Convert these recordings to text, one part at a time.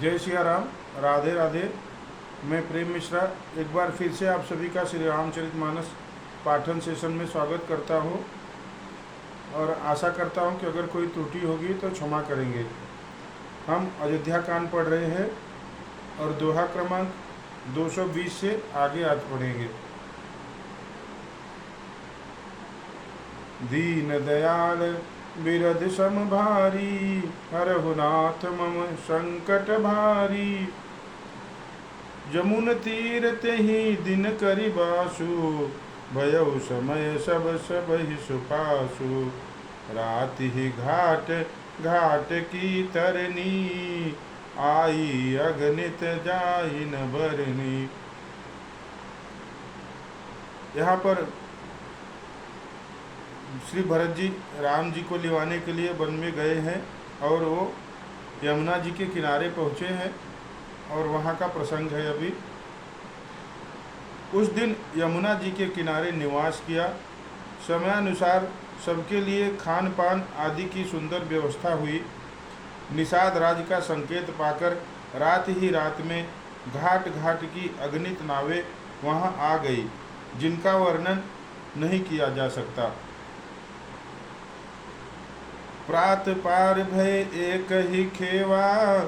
जय सिया राम। राधे राधे। मैं प्रेम मिश्रा एक बार फिर से आप सभी का श्री रामचरितमानस पाठन सेशन में स्वागत करता हूँ और आशा करता हूँ कि अगर कोई त्रुटि होगी तो क्षमा करेंगे। हम अयोध्या कांड पढ़ रहे हैं और दोहा क्रमांक 220 से आगे आज पढ़ेंगे। दीन दयाल बिरध सम भारी, हरहु नाथ मम संकट भारी। जमुन तीर तेहि दिन करि बासु, भयउ समय सब सबहि सुपासु। राति ही घाट घाट की तरनी, आई अगणित जाहि न बरनी। यहाँ पर श्री भरत जी राम जी को लिवाने के लिए वन में गए हैं और वो यमुना जी के किनारे पहुँचे हैं और वहाँ का प्रसंग है। अभी उस दिन यमुना जी के किनारे निवास किया। समयानुसार सबके लिए खान पान आदि की सुंदर व्यवस्था हुई। निषाद राज का संकेत पाकर रात ही रात में घाट घाट की अगणित नावें वहाँ आ गई, जिनका वर्णन नहीं किया जा सकता। प्रात पार भय एक ही खेवा,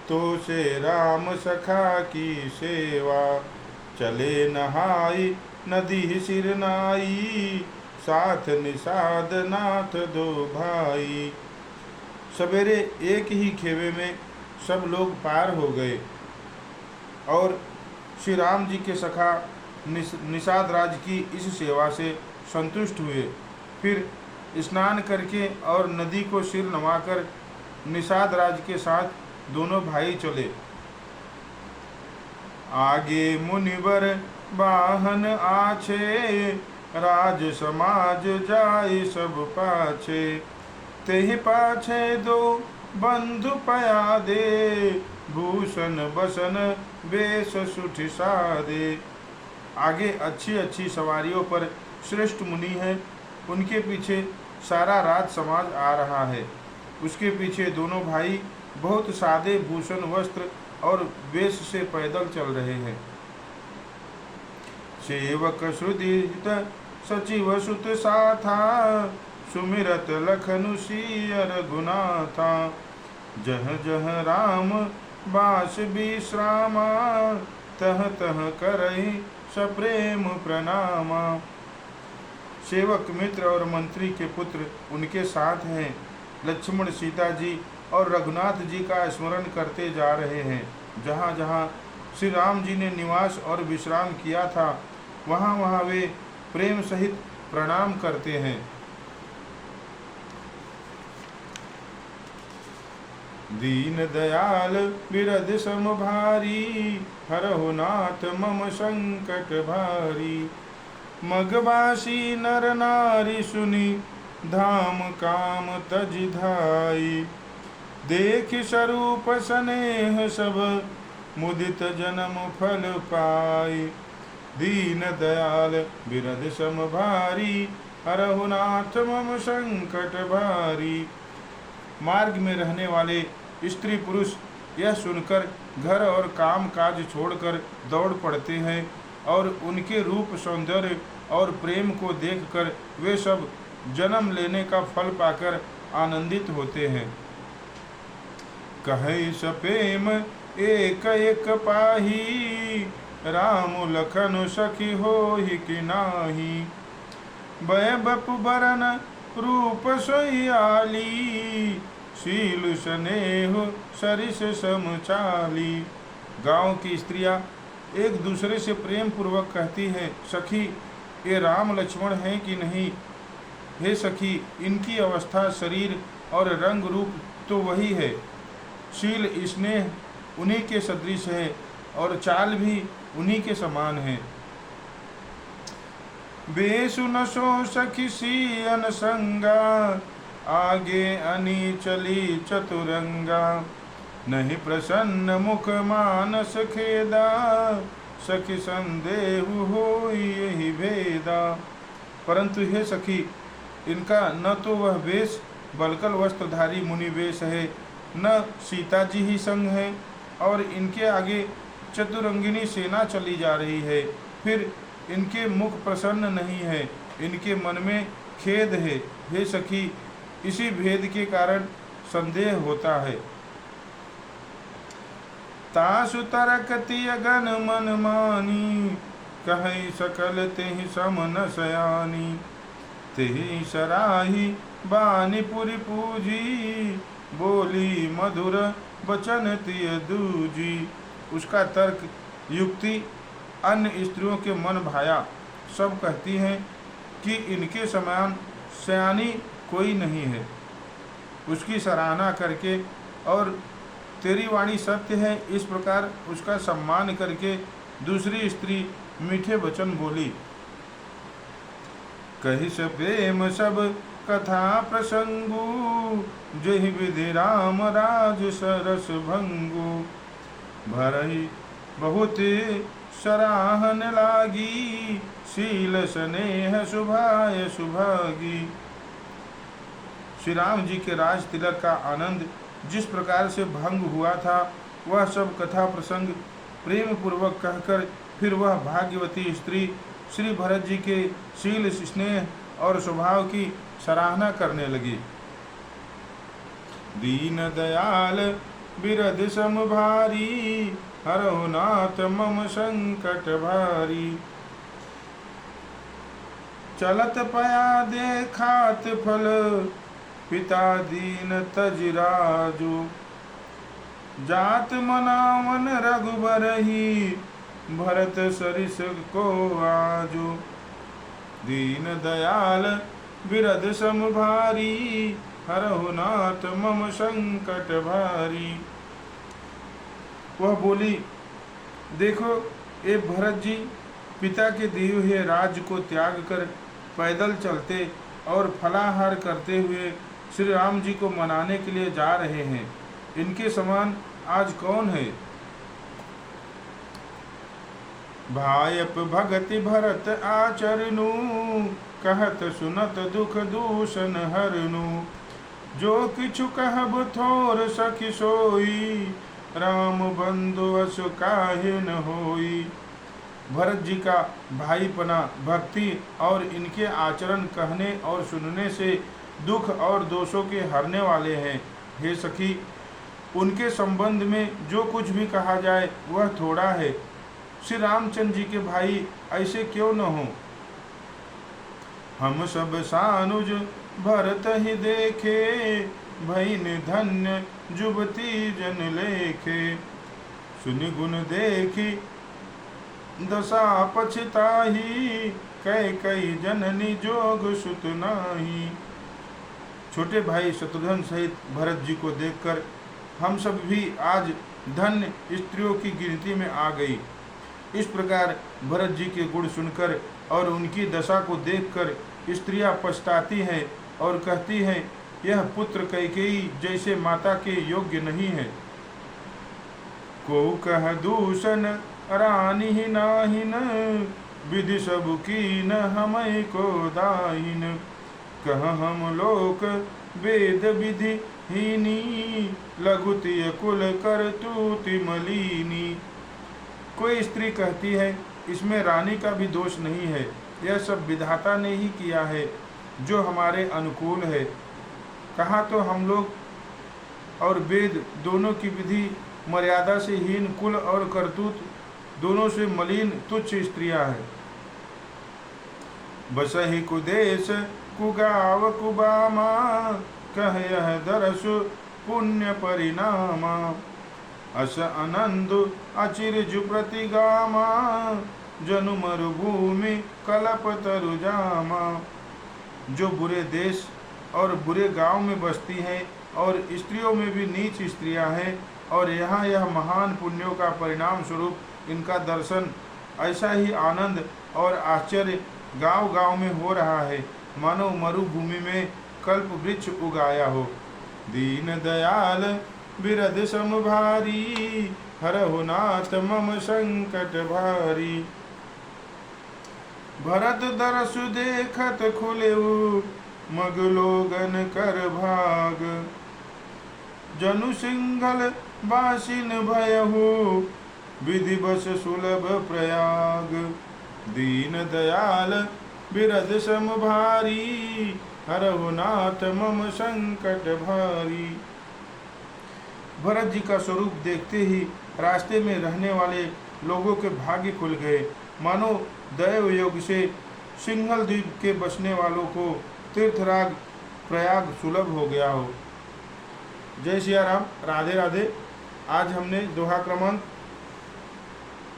तो से राम सखा की सेवा। चले नहाई नदी सिर नाई, साथ निषाद नाथ दो भाई। सवेरे एक ही खेवे में सब लोग पार हो गए और श्री राम जी के सखा निषाद राज की इस सेवा से संतुष्ट हुए। फिर स्नान करके और नदी को सिर नवाकर निषाद राज के साथ दोनों भाई चले। आगे मुनिवर वाहन आछे, राज समाज जाय सब पाछे। तेहि पाछे दो बंधु पया दे, भूषण बसन वेश सुठ सादे। आगे अच्छी अच्छी सवारियों पर श्रेष्ठ मुनि हैं, उनके पीछे सारा राज समाज आ रहा है। उसके पीछे दोनों भाई बहुत सादे भूषण वस्त्र और वेश से पैदल चल रहे हैं। सेवक सुदीत सचिव सुत साथा, सुमिरत लखनु सिय रघुनाथा। जह जह राम बास विश्रामा, तह तह करहि सप्रेम प्रणामा। सेवक मित्र और मंत्री के पुत्र उनके साथ हैं। लक्ष्मण सीता जी और रघुनाथ जी का स्मरण करते जा रहे हैं। जहाँ जहाँ श्री राम जी ने निवास और विश्राम किया था, वहाँ वहाँ वे प्रेम सहित प्रणाम करते हैं। दीन दयाल बिरध सम भारी, हरहु नाथ मम संकट भारी। मगवासी नर नारी सुनी, धाम काम तज धाई। देख स्वरूप स्नेह सब, मुदित जन्म फल पाई। दीन दयाल बिरध सम भारी, हरहु नाथ मम संकट भारी। मार्ग में रहने वाले स्त्री पुरुष यह सुनकर घर और काम काज छोड़कर दौड़ पड़ते हैं और उनके रूप सौंदर्य और प्रेम को देखकर वे सब जन्म लेने का फल पाकर आनंदित होते हैं। कहे सप्रेम एक एक पाही, राम लखन सखी होहि कि नाही। भय बपु बरन रूप सोयाली, शील स्नेह सरिस समचाली। गांव की स्त्रियां एक दूसरे से प्रेम पूर्वक कहती हैं, सखी ये राम लक्ष्मण हैं कि नहीं। हे सखी, इनकी अवस्था, शरीर और रंग रूप तो वही है। शील स्नेह उन्हीं के सदृश है और चाल भी उन्हीं के समान है। बेसु न सो सखी सियन संगा, आगे अनी चली चतुरंगा। नहीं प्रसन्न मुख मानस खेदा, सखी संदेह हो यही भेदा। परंतु हे सखी, इनका न तो वह वेश बलकल वस्त्रधारी मुनि वेश है, न सीता जी ही संग है। और इनके आगे चतुरंगिनी सेना चली जा रही है। फिर इनके मुख प्रसन्न नहीं है, इनके मन में खेद है। हे सखी, इसी भेद के कारण संदेह होता है। तासु तरकति अगन मन मानी, कहि सकल तेहि सम न सयानी। तेहि सराही बानीपुरी पूजी, बोली मधुर बचन तिय दूजी। उसका तर्क युक्ति अन्य स्त्रियों के मन भाया। सब कहती हैं कि इनके समान सयानी कोई नहीं है। उसकी सराहना करके और तेरी वाणी सत्य है, इस प्रकार उसका सम्मान करके दूसरी स्त्री मीठे वचन बोली। कहि से प्रेम सब कथा प्रसंगु, जहि विधि राम राज सरस भंगु। भरहि बहुत सराहन लागी, शील स्नेह शुभाय शुभागी। श्री राम जी के राज तिलक का आनंद जिस प्रकार से भंग हुआ था, वह सब कथा प्रसंग प्रेम पूर्वक कहकर फिर वह भाग्यवती स्त्री श्री भरत जी के शील स्नेह और स्वभाव की सराहना करने लगी। दीन दयाल बिरध सम भारी, हरहु नाथ मम संकट भारी। चलत पया देखात फल, पिता दीन तजराजु। जात मनावन रघुबर ही, भरत सरिस को आजु। दीन दयाल बिरध सम भारी, हरहु नाथ मम संकट भारी। वह बोली, देखो ए भरत जी, पिता के दिए हुए राज्य को त्याग कर पैदल चलते और फलाहार करते हुए श्री राम जी को मनाने के लिए जा रहे हैं। इनके समान आज कौन है। भायप भगति भरत आचरनु, कहत सुनत दुख दूषण हरनु। जो किछु कहब थोर सखी सोई, राम बंधु अस काहे न होई। भरत जी का भाईपना, भक्ति और इनके आचरण कहने और सुनने से दुख और दोषों के हरने वाले हैं। हे सखी, उनके संबंध में जो कुछ भी कहा जाए वह थोड़ा है। श्री रामचंद्र जी के भाई ऐसे क्यों न हो। हम सब सानुज भरत ही देखे, भईन धन्य जुबती जन लेखे। सुनि गुण देखी दशा पछताही, कई कई जननी जोग सुत नाही। छोटे भाई शत्रुघ्न सहित भरत जी को देखकर हम सब भी आज धन्य स्त्रियों की गिनती में आ गई। इस प्रकार भरत जी के गुण सुनकर और उनकी दशा को देखकर स्त्रियां पछताती हैं और कहती हैं, यह पुत्र कैकेयी जैसे माता के योग्य नहीं है। को कह दूषण रानी ही नाहिन, विधि सब कीन हमें को दाहिन। कह हम लोक वेद विधि हीनी, लघुति कुल कर तूति मलिनी। कोई स्त्री कहती है, इसमें रानी का भी दोष नहीं है, यह सब विधाता ने ही किया है जो हमारे अनुकूल है। कहाँ तो हम लोग और वेद दोनों की विधि मर्यादा से हीन, कुल और करतूत दोनों से मलिन तुच्छ स्त्रियां हैं। बसहि कुदेश कुगाव कुबामा, कह यह दरसु पुण्य परिणामा। अस आनंद अचिरजु प्रतिगामा, जनु मरुभूमि कलप तरु जामा। जो बुरे देश और बुरे गांव में बसती हैं और स्त्रियों में भी नीच स्त्रियां हैं, और यहाँ यह महान पुण्यों का परिणाम स्वरूप इनका दर्शन ऐसा ही आनंद और आश्चर्य गांव गांव में हो रहा है, मानो मरुभूमि में कल्प वृक्ष उगाया हो। दीन दयाल बिरध सम भारी, हरहु नाथ मम संकट भारी। भरत दरसु देखत खुलेउ, मग लोगन कर भाग। जनु सिंघल बासिन भयहु विधिवश सुलभ प्रयाग। दीन दयाल बिरद सम भारी हरहु नाथ मम संकट भारी। भरत जी का स्वरूप देखते ही रास्ते में रहने वाले लोगों के भाग्य खुल गए, मानो दैव योग से सिंघल द्वीप के बसने वालों को तीर्थराज प्रयाग सुलभ हो गया हो। जय सिया राम, राधे राधे। आज हमने दोहा क्रमांक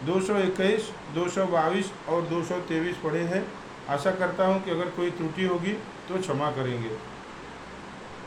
221, 222 और 223 पढ़े हैं। आशा करता हूँ कि अगर कोई त्रुटि होगी तो क्षमा करेंगे।